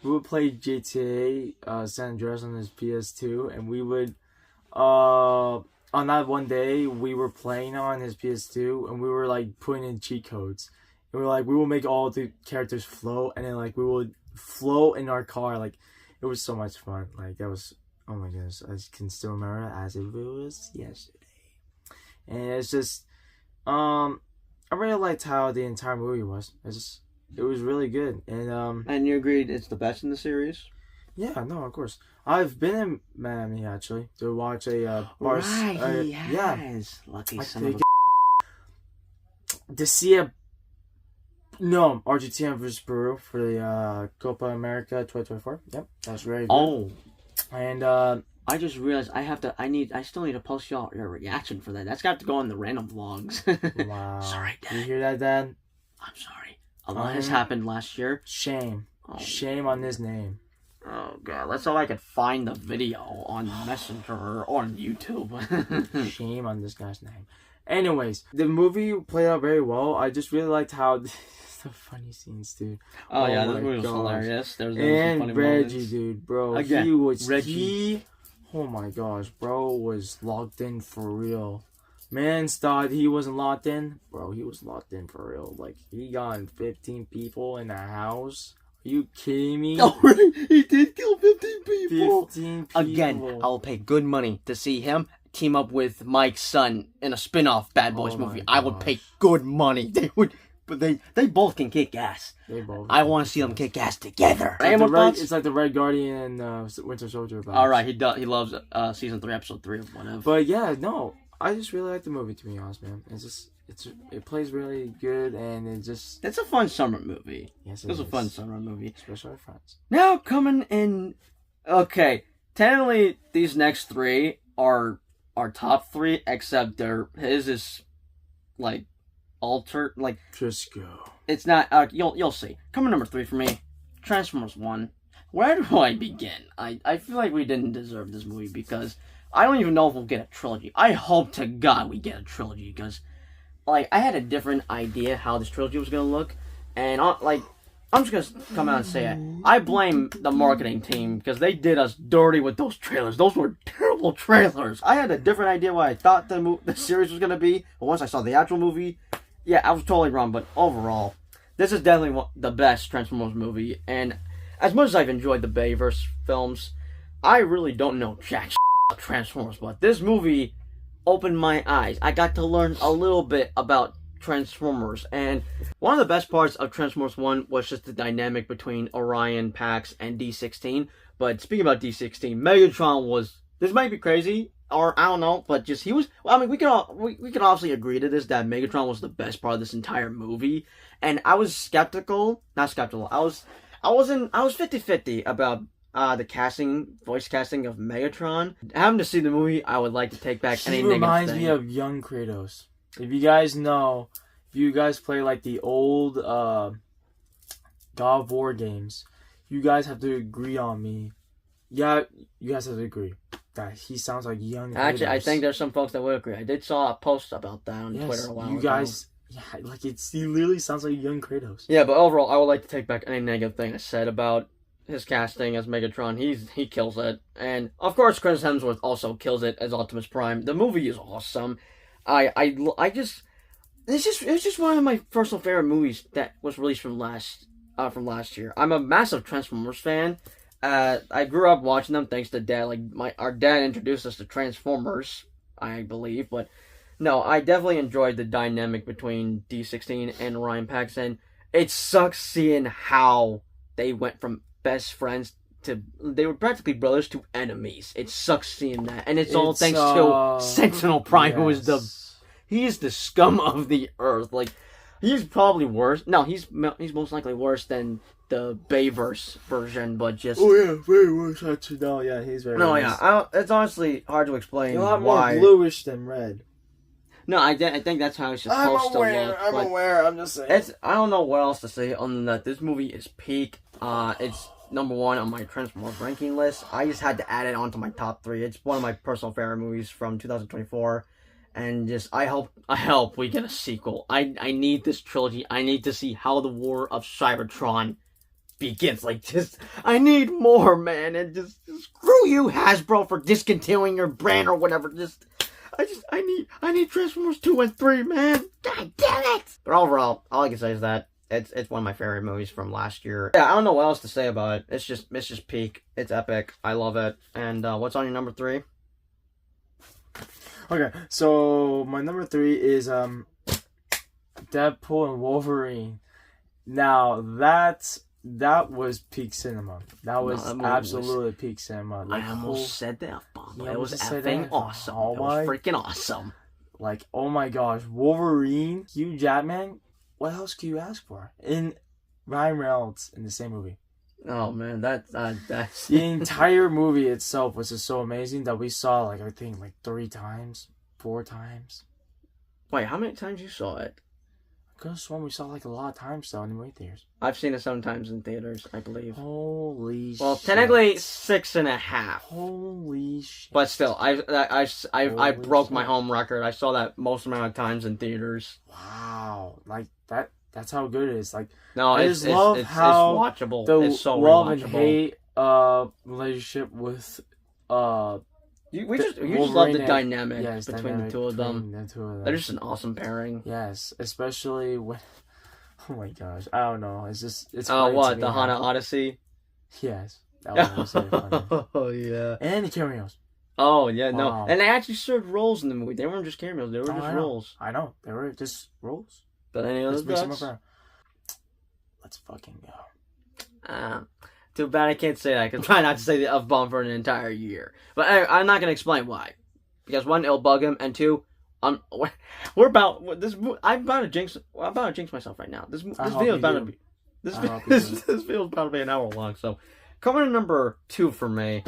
we would play GTA San Andreas on his PS2. And we would, on that one day, we were playing on his PS2. And we were, like, putting in cheat codes. And we were like, we will make all the characters float. And then, like, we would float in our car. Like, it was so much fun. Like, that was... Oh my goodness, I can still remember it as if it was yesterday. And it's just, I really liked how the entire movie was. It was really good. And you agreed it's the best in the series? Yeah, no, of course. I've been in Miami actually to watch a He yeah, has. Lucky I son of think to see a no Argentina versus Peru for the Copa America 2024. Yep, that was very good. Oh, And I just realized I still need to post your reaction for that. That's got to go on the random vlogs. wow, Sorry, Dad. You hear that, Dad? I'm sorry. A lot has happened last year. Shame, Oh. shame on his name. Oh god, let's hope I could find the video on Messenger or on YouTube. Shame on this guy's name. Anyways, the movie played out very well. I just really liked how the funny scenes, dude. Oh yeah, my this movie was gosh. hilarious. There was some funny And Reggie, moments. dude, bro, Again, he was Reggie. oh my gosh, bro was locked in for real. Mans thought he wasn't locked in, bro. He was locked in for real. Like he got 15 people in a house. Are you kidding me? Oh, right. He did kill 15 people. 15 people. Again, I'll pay good money to see him team up with Mike's son in a spin-off Bad Boys Oh my movie. I would pay gosh. good money. They would, but they both can kick ass. They both. I want to see them kick ass together. It's like, Any the more Red, thoughts? it's like the Red Guardian and Winter Soldier. Vibes. All right, he loves season 3, episode 3 of whatever. But yeah, no, I just really like the movie. To be honest, man, it plays really good, and it just It's a fun summer movie. yes, It was a fun summer movie. especially with friends. Now coming in, okay. Technically, these next 3 are our top 3, except his is like altered. Like Just go. it's not. You'll see. Coming number 3 for me, Transformers 1. Where do I begin? I feel like we didn't deserve this movie because I don't even know if we'll get a trilogy. I hope to God we get a trilogy because, like, I had a different idea how this trilogy was gonna look, and I'm just gonna come out and say it. I blame the marketing team because they did us dirty with those trailers. Those were terrible trailers. I had a different idea what I thought the series was gonna be, but once I saw the actual movie, yeah, I was totally wrong. But overall, this is definitely the best Transformers movie. And as much as I've enjoyed the Bayverse films, I really don't know jack about Transformers. But this movie opened my eyes. I got to learn a little bit about Transformers, and one of the best parts of Transformers 1 was just the dynamic between Orion, Pax, and D16. But speaking about D16, Megatron was, this might be crazy, or I don't know, but just he was, well, I mean, we can obviously agree to this, that Megatron was the best part of this entire movie, and I was skeptical, not skeptical, I was 50-50 about the voice casting of Megatron. Having to see the movie, I would like to take back any He negative reminds thing. me of young Kratos. If you guys know, if you guys play like the old God of War games, you guys have to agree on me. Yeah, you guys have to agree that he sounds like young Kratos. Actually, I think there's some folks that would agree. I did saw a post about that on Twitter a while ago. you guys, yeah, like he literally sounds like young Kratos. Yeah, but overall, I would like to take back any negative thing I said about his casting as Megatron. He kills it, and of course, Chris Hemsworth also kills it as Optimus Prime. The movie is awesome. It was just one of my personal favorite movies that was released from last year. I'm a massive Transformers fan. I grew up watching them thanks to Dad. Like our dad introduced us to Transformers, I believe. But no, I definitely enjoyed the dynamic between D16 and Ryan Paxton. It sucks seeing how they went from best friends to, they were practically brothers, to enemies. It sucks seeing that, and it's all thanks to Sentinel Prime, who is he's the scum of the earth. Like, he's probably worse. No, he's most likely worse than the Bayverse version, but just very worse actually. No, yeah, he's very. no, worse. yeah. It's honestly hard to explain A lot why. more bluish than red. No, I think that's how it's supposed to look. I'm but aware. I'm just saying. I don't know what else to say other than that. This movie is peak. It's number 1 on my Transformers ranking list. I just had to add it onto my top 3. It's one of my personal favorite movies from 2024, and just I hope we get a sequel. I need this trilogy. I need to see how the War of Cybertron begins. Like, just I need more, man. And just screw you, Hasbro, for discontinuing your brand or whatever. I need Transformers 2 and 3, man. God damn it! But overall, all I can say is that it's one of my favorite movies from last year. Yeah, I don't know what else to say about it. It's just peak. It's epic. I love it. And what's on your number 3? Okay, so my number 3 is Deadpool and Wolverine. Now that that was peak cinema. That was that movie absolutely peak cinema. I almost said that, Bob. You It was almost said effing that? awesome. Oh It was my- freaking awesome. Like, oh my gosh, Wolverine, Hugh Jackman. What else could you ask for? In Ryan Reynolds in the same movie. Oh man, that's The entire movie itself was just so amazing that we saw like I think like 3 times, 4 times. Wait, how many times you saw it? I could have sworn we saw like a lot of times though in the movie theaters. I've seen it sometimes in theaters, I believe. Holy Well, shit. technically 6.5. Holy shit. But still, I Holy broke my shit. home record. I saw that most amount of times in theaters. Wow. Like that's how good it is. Like No, I it's just love it's how watchable. the It's so love and rewatchable. hate relationship with You just love Wolverine the and- dynamic yes, between dynamic the two of them. between the two of them. They're just an awesome pairing. Yes, especially when. Oh my gosh, I don't know. It's Oh, funny to what? me The how- Hana Odyssey? Yes, that was really funny. Oh, yeah. And the cameos. Oh, yeah, no. Wow. And they actually served roles in the movie. They weren't just cameos. They were Oh, just I know. roles. I know they were just roles. But any other Let's mix them thoughts? up around. Let's fucking go. Too bad I can't say that. I can try not to say the F-bomb for an entire year. But I'm not going to explain why. Because one, it'll bug him. And two, we're about... this. I'm about to jinx myself right now. This I hope video is you about to do. be... This I hope you do. video is about to be an hour long. So, coming to number 2 for me.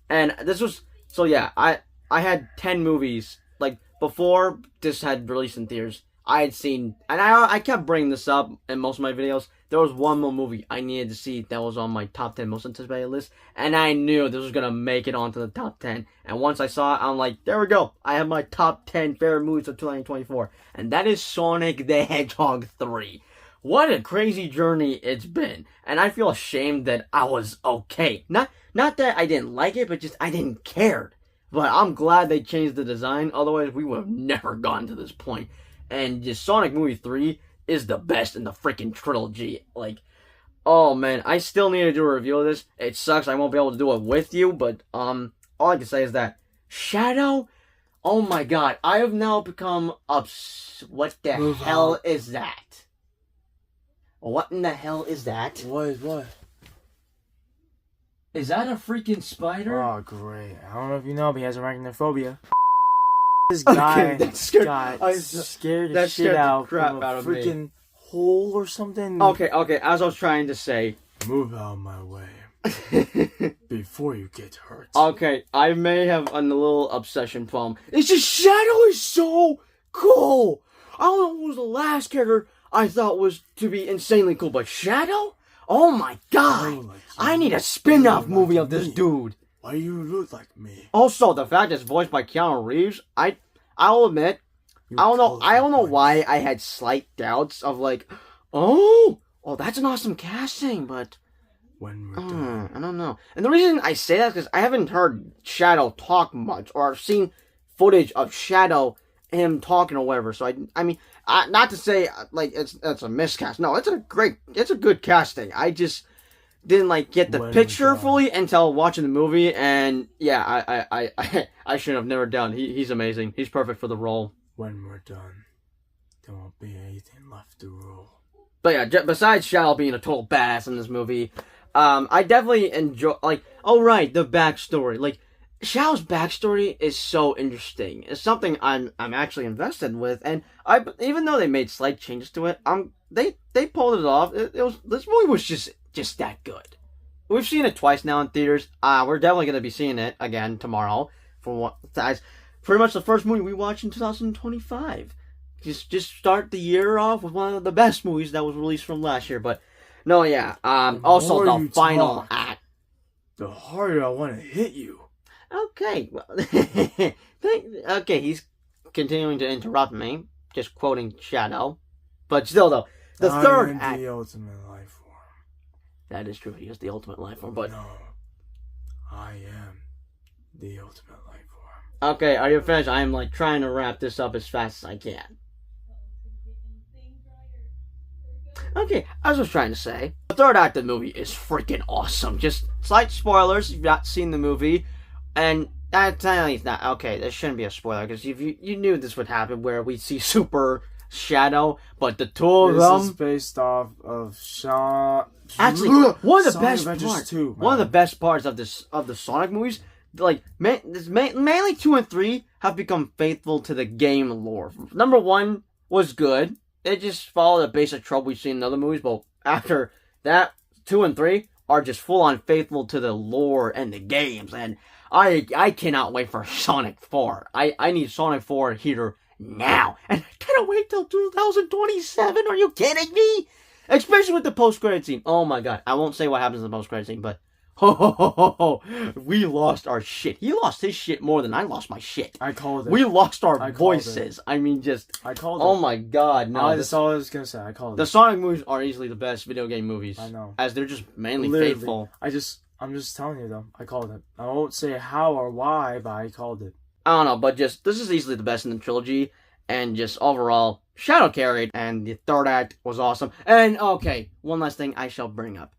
And this was... So, yeah, I had 10 movies. Like, before this had released in theaters, I had seen... And I kept bringing this up in most of my videos. There was one more movie I needed to see that was on my top 10 most anticipated list. And I knew this was going to make it onto the top 10. And once I saw it, I'm like, there we go. I have my top 10 favorite movies of 2024. And that is Sonic the Hedgehog 3. What a crazy journey it's been. And I feel ashamed that I was okay. Not that I didn't like it, but just I didn't care. But I'm glad they changed the design. Otherwise, we would have never gotten to this point. And just Sonic Movie 3 is the best in the freaking trilogy. Like, oh man, I still need to do a review of this. It sucks I won't be able to do it with you, but all I can say is that Shadow, oh my god, I have now become what the Move hell on. is that? What in the hell is that? What? Is that a freaking spider? Oh great! I don't know if you know, but he has arachnophobia. This Okay, guy that scared- got I- scared the that shit scared the out crap from a out of me. freaking hole or something. Okay, as I was trying to say. Move out of my way before you get hurt. Okay, I may have a little obsession problem. It's just Shadow is so cool. I don't know who was the last character I thought was to be insanely cool, but Shadow? Oh my god! Oh, like I you need a look spin-off like movie of this me. dude. Why you look like me? Also, the fact that it's voiced by Keanu Reeves, I'll admit, You I don't know colorblind. why I had slight doubts of like, oh, that's an awesome casting, but When we're done. I don't know. And the reason I say that is because I haven't heard Shadow talk much, or I've seen footage of Shadow, him talking or whatever. So I mean, not to say like it's a miscast. No, it's a good casting. I just didn't like get the When we're picture done. fully until watching the movie, and yeah, I should have never done. He's amazing. He's perfect for the role. When we're done, there won't be anything left to rule. But yeah, besides Shadow being a total badass in this movie, I definitely enjoy, like, the backstory. Like, Shadow's backstory is so interesting. It's something I'm actually invested with, and even though they made slight changes to it, they pulled it off. This movie was just that good. We've seen it twice now in theaters. We're definitely going to be seeing it again tomorrow for what that's pretty much the first movie we watched in 2025. Just start the year off with one of the best movies that was released from last year. But no, yeah. Also, more the you final talk, act. the harder I want to hit you. Okay, well, okay. He's continuing to interrupt me, just quoting Shadow. But still, though, the I third am act. the ultimate life form. That is true. He is the ultimate life form. But No, I am the ultimate life form. okay, are you finished? I am like trying to wrap this up as fast as I can. Okay, as I was trying to say, the third act of the movie is freaking awesome. Just slight spoilers if you've not seen the movie, and that's not okay. This shouldn't be a spoiler because you knew this would happen, where we see Super Shadow, but the two of This is them. based off of Sean. Actually, one of the Sonic best Adventures parts. 2, One of the man. best parts of the Sonic movies, like mainly 2 and 3 have become faithful to the game lore. Number 1 was good. It just followed the basic trope we've seen in other movies, but after that, 2 and 3 are just full on faithful to the lore and the games, and I cannot wait for Sonic 4. I need Sonic 4 here now, and I cannot wait till 2027. Are you kidding me? Especially with the post-credit scene. Oh my god. I won't say what happens in the post-credit scene, but we lost our shit. He lost his shit more than I lost my shit. I called it. We lost our I called voices. I mean, just... I called it. Oh my god, no. That's all I was gonna say. I called The it. Sonic movies are easily the best video game movies. I know. As they're just mainly Literally. faithful. I'm just telling you though. I called it. I won't say how or why, but I called it. I don't know, but just... This is easily the best in the trilogy. And just overall, Shadow carried. And the third act was awesome. And, okay, one last thing I shall bring up.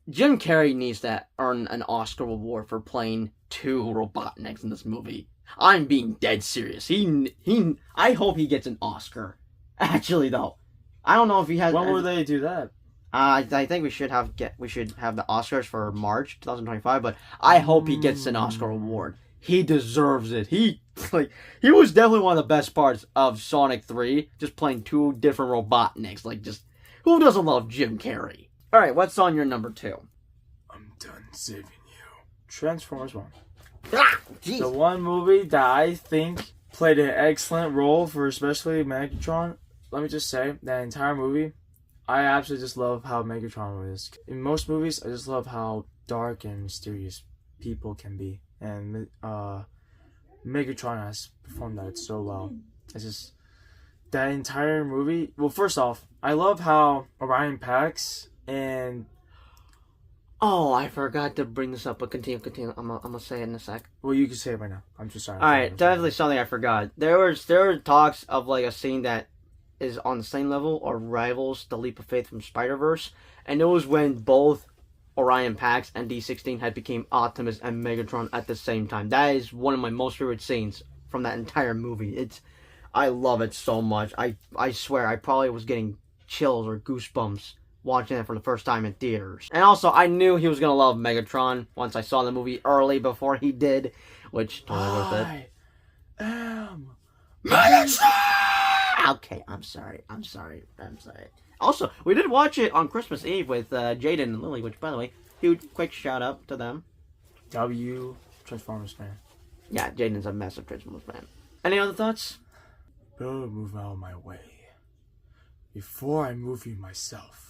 Jim Carrey needs to earn an Oscar award for playing 2 Robotniks in this movie. I'm being dead serious. I hope he gets an Oscar. Actually, though, I don't know if he has. When will they do that? I think we should have the Oscars for March 2025. But I hope he gets an Oscar award. He deserves it. He was definitely one of the best parts of Sonic 3. Just playing 2 different Robotniks. Like, just who doesn't love Jim Carrey? All right, what's on your number 2? I'm done saving you. Transformers 1. Ah, jeez. The one movie that I think played an excellent role for especially Megatron. Let me just say, that entire movie, I absolutely just love how Megatron is. In most movies, I just love how dark and mysterious people can be. And Megatron has performed that so well. It's just, that entire movie, well, first off, I love how Orion Pax and... Oh, I forgot to bring this up, but continue. I'm gonna say it in a sec. Well, you can say it right now. I'm just sorry. Alright, definitely something I forgot. There were talks of like a scene that is on the same level or rivals the Leap of Faith from Spider-Verse, and it was when both Orion Pax and D16 had became Optimus and Megatron at the same time. That is one of my most favorite scenes from that entire movie. I love it so much. I swear, I probably was getting chills or goosebumps watching it for the first time in theaters. And also, I knew he was gonna love Megatron once I saw the movie early before he did, which totally worth it. I am Megatron! Okay, I'm sorry. Also, we did watch it on Christmas Eve with Jaden and Lily, which, by the way, huge quick shout out to them. Transformers fan. Yeah, Jaden's a massive Transformers fan. Any other thoughts? Don't move out of my way before I move you myself.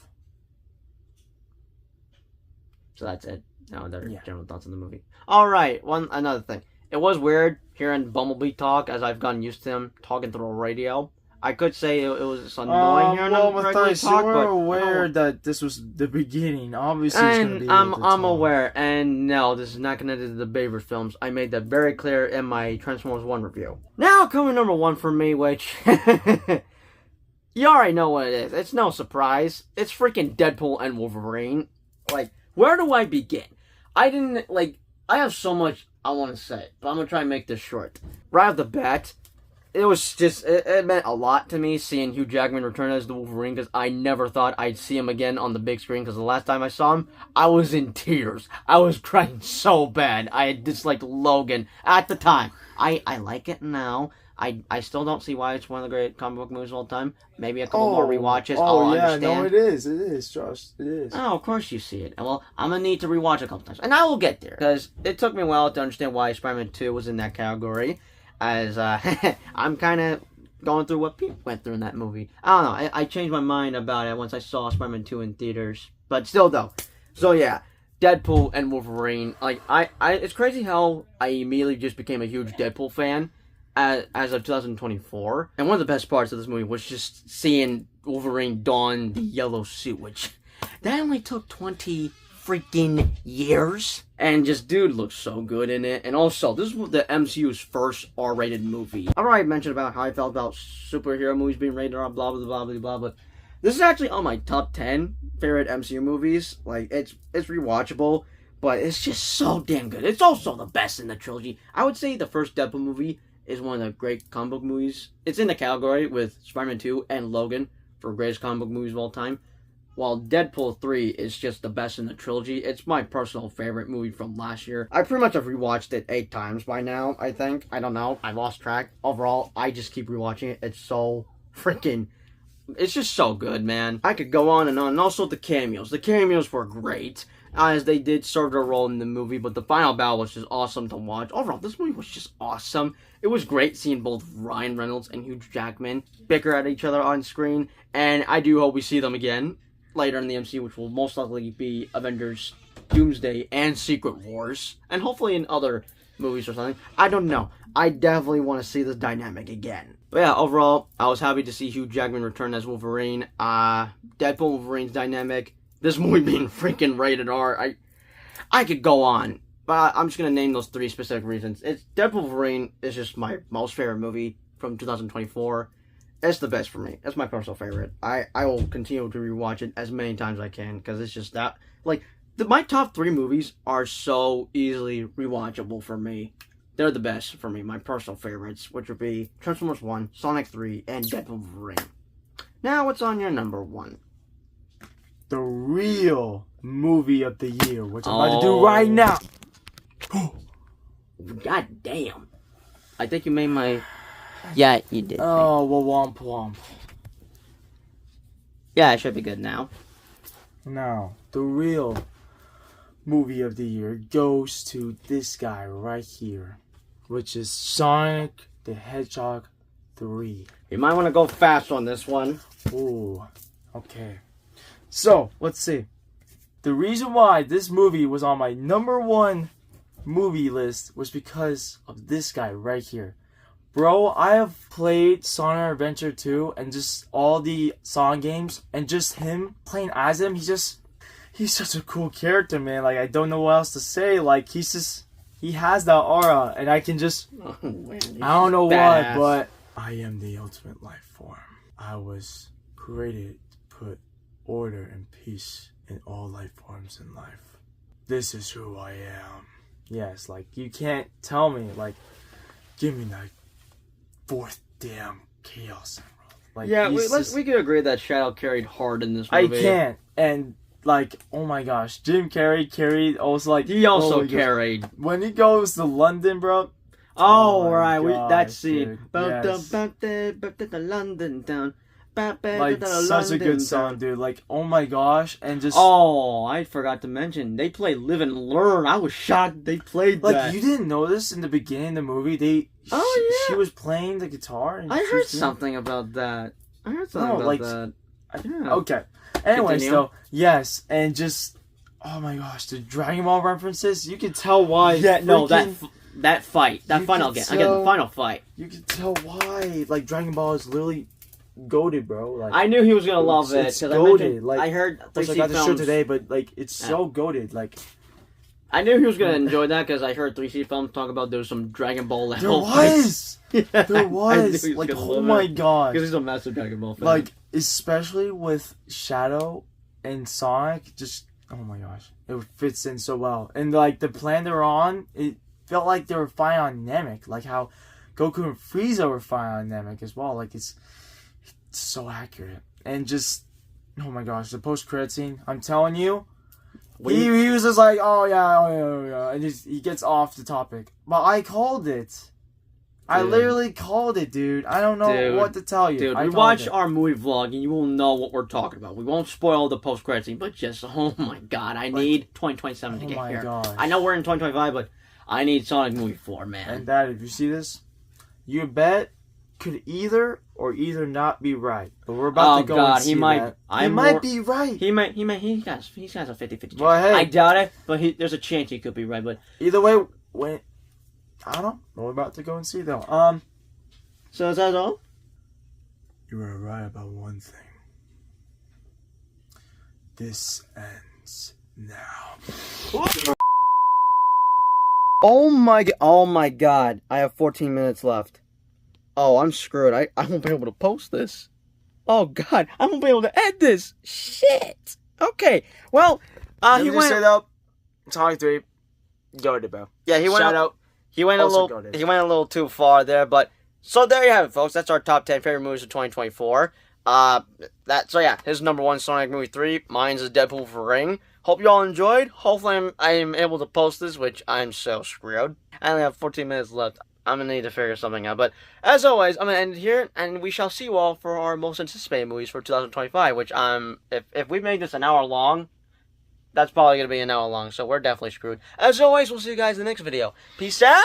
So that's it. No other Yeah. general thoughts on the movie. Alright, another thing. It was weird hearing Bumblebee talk as I've gotten used to him talking through a radio. I could say it was annoying hearing him regularly talk, you were but aware that this was the beginning. Obviously, it's gonna be. and I'm aware, and no, this is not connected to the Bayverse films. I made that very clear in my Transformers 1 review. Now coming number 1 for me, which you already know what it is. It's no surprise. It's freaking Deadpool and Wolverine. Like, where do I begin? I have so much I want to say, but I'm gonna try and make this short. Right off the bat, it was just, it meant a lot to me seeing Hugh Jackman return as the Wolverine, because I never thought I'd see him again on the big screen, because the last time I saw him, I was in tears. I was crying so bad. I had disliked Logan at the time. I like it now. I still don't see why it's one of the great comic book movies of all time. Maybe a couple more rewatches. I'll understand. No, it is, Josh. It is. Oh, of course you see it. Well, I'm gonna need to rewatch a couple times. And I will get there, because it took me a while to understand why Spider-Man 2 was in that category. As, I'm kind of going through what people went through in that movie. I don't know, I changed my mind about it once I saw Spider-Man 2 in theaters. But still, though. So, yeah, Deadpool and Wolverine. Like, it's crazy how I immediately just became a huge Deadpool fan as of 2024. And one of the best parts of this movie was just seeing Wolverine don the yellow suit, which that only took 20 freaking years. And just, dude looks so good in it. And also, this is the MCU's first R-rated movie. I've already mentioned about how I felt about superhero movies being rated R, blah, blah, blah, blah, blah, but this is actually on my top 10 favorite MCU movies. Like, it's rewatchable, but it's just so damn good. It's also the best in the trilogy. I would say the first Deadpool movie is one of the great comic book movies. It's in the category with Spider-Man 2 and Logan for greatest comic book movies of all time. While Deadpool 3 is just the best in the trilogy. It's my personal favorite movie from last year. I pretty much have rewatched it 8 times by now, I think. I don't know. I lost track. Overall, I just keep rewatching it. It's so freaking... It's just so good, man. I could go on. And also the cameos. The cameos were great, as they did serve their role in the movie, but the final battle was just awesome to watch. Overall, this movie was just awesome. It was great seeing both Ryan Reynolds and Hugh Jackman bicker at each other on screen, and I do hope we see them again later in the MCU, which will most likely be Avengers, Doomsday, and Secret Wars, and hopefully in other movies or something. I don't know. I definitely want to see this dynamic again. But yeah, overall, I was happy to see Hugh Jackman return as Wolverine. Deadpool Wolverine's dynamic. This movie being freaking rated R. I could go on, but I'm just going to name those 3 specific reasons. It's Deadpool Wolverine is just my most favorite movie from 2024. It's the best for me. It's my personal favorite. I will continue to rewatch it as many times as I can, because it's just that, like, my top 3 movies are so easily rewatchable for me. They're the best for me, my personal favorites, which would be Transformers 1, Sonic 3, and Deadpool Wolverine. Now, what's on your number 1? The real movie of the year, which I'm about to do right now. God damn. I think you made my... Yeah, you did. Oh, well, womp womp. Yeah, it should be good now. Now, the real movie of the year goes to this guy right here, which is Sonic the Hedgehog 3. You might want to go fast on this one. Ooh, okay. So, let's see. The reason why this movie was on my number 1 movie list was because of this guy right here. Bro, I have played Sonic Adventure 2 and just all the Sonic games, and just him playing as him, he's such a cool character, man. Like, I don't know what else to say. Like, he has that aura, and I can just, I don't know what, but I am the ultimate life form. I was created to put order and peace in all life forms in life. This is who I am. Yes, like, you can't tell me, like, give me that 4th damn Chaos Emerald. Like, yeah, we can agree that Shadow carried hard in this movie. I can't, and like, oh my gosh, Jim Carrey carried also, like, he also carried when he goes to London, bro. Oh right, that scene. Yes. London town. Like, such a good song, dude. Like, oh my gosh, and just... Oh, I forgot to mention, they played Live and Learn. I was shocked they played that. Like, you didn't notice in the beginning of the movie, she was playing the guitar. And I heard something about that. That. Yeah. Okay. Anyways, though, yes, and just... Oh my gosh, the Dragon Ball references, you can tell why... Yeah, no, that fight. That final again, the final fight. You can tell why, like, Dragon Ball is literally... goated, bro. Like, I knew he was gonna love it. It's goated. Like, I heard 3C I got the show Films today, but like, it's so goated. Like, I knew he was gonna enjoy that because I heard 3C Films talk about there's some Dragon Ball level. There was. Like, oh my god. Because he's a massive Dragon Ball fan. Like, especially with Shadow and Sonic, just oh my gosh, it fits in so well. And like the plan they were on, it felt like they were fighting on Namek, like how Goku and Frieza were fighting on Namek as well. Like, it's so accurate. And just, oh my gosh, the post-credit scene, I'm telling you, he was just like, oh yeah, and he gets off the topic. But I called it. Dude. I literally called it, dude. I don't know what to tell you. Dude, watch our movie vlog and you will know what we're talking about. We won't spoil the post-credit scene, but just, oh my god, I need 2027 to get here. Gosh. I know we're in 2025, but I need Sonic Movie 4, man. And Dad, if you see this, you bet could either or either not be right. But we're about to go and see that. He might be right. He has a 50-50 chance. Well, hey. I doubt it, but there's a chance he could be right. But either way, I don't know. We're about to go and see though. So is that all? You were right about one thing. This ends now. Oh my god. I have 14 minutes left. Oh, I'm screwed. I won't be able to post this. Oh god, I won't be able to edit this. Shit. Okay. Well, he went straight up. Sonic 3. Go to bro. Yeah, he went Shout out. he went a Also little goated. he went a little too far there, but so there you have it, folks. That's our top 10 favorite movies of 2024. His number one Sonic movie 3. Mine's is Deadpool for Ring. Hope you all enjoyed. Hopefully I'm able to post this, which I'm so screwed. I only have 14 minutes left. I'm gonna need to figure something out. But as always, I'm gonna end it here, and we shall see you all for our most anticipated movies for 2025. Which if we make this an hour long, that's probably gonna be an hour long. So we're definitely screwed. As always, we'll see you guys in the next video. Peace out.